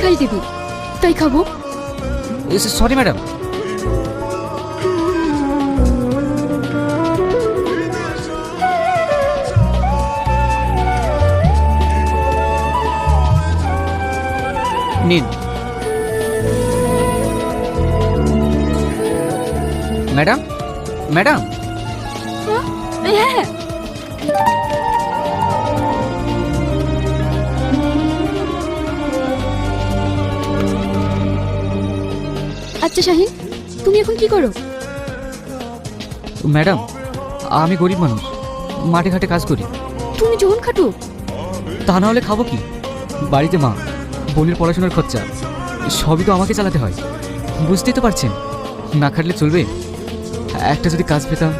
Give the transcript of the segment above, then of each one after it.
খাইয়ে দেবে, তাই খাবো। Sorry madam. নিন ম্যাডাম। ম্যাডাম হ্যাঁ, আচ্ছা শাহিন, তুমি এখন কি করো? ম্যাডাম, আমি গরিব মানুষ, মাঠে ঘাটে কাজ করি। তুমি যখন খাটো। তা না হলে খাবো কি? বাড়িতে মা, বোনের পড়াশোনার খরচা সবই তো আমাকে চালাতে হয়, বুঝতেই তো পারছেন। না খাটলে চলবে? একটা যদি কাজ পেতাম।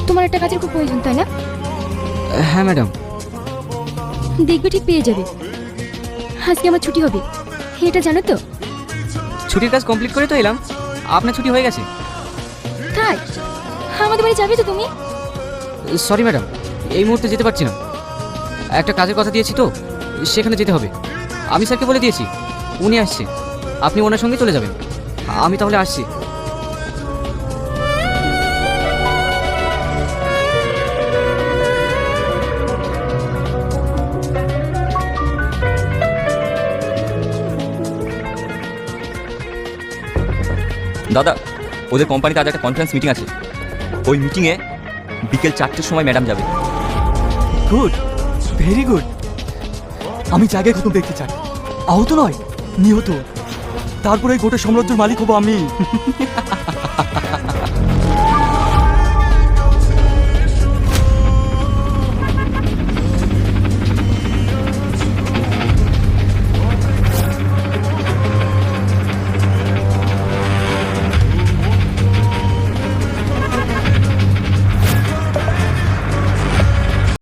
তোমার একটা কাজের খুব প্রয়োজন, তাই না? হ্যাঁ ম্যাডাম। দেখবে ঠিক পেয়ে যাবে। আজকে আমার ছুটি হবে, এটা জানো তো? ছুটির কাজ কমপ্লিট করে তো এলাম, আপনার ছুটি হয়ে গেছে। তাই আমাদের বাড়ি যাবে তো তুমি? সরি ম্যাডাম, এই মুহূর্তে যেতে পারছি না। একটা কাজের কথা দিয়েছি তো, সেখানে যেতে হবে। আমি স্যারকে বলে দিয়েছি, উনি আসছে, আপনি ওনার সঙ্গে চলে যাবেন। আমি তাহলে আসছি। দাদা, ওদের কোম্পানিতে আজ একটা কনফারেন্স মিটিং আছে। ওই মিটিংয়ে বিকেল 4টের সময় ম্যাডাম যাবে। Good, very good. আমি জায়গায় খতম দেখতে চাই, আহত নয়, নিহত। তারপরে গোটা সাম্রাজ্যের মালিক হব আমি।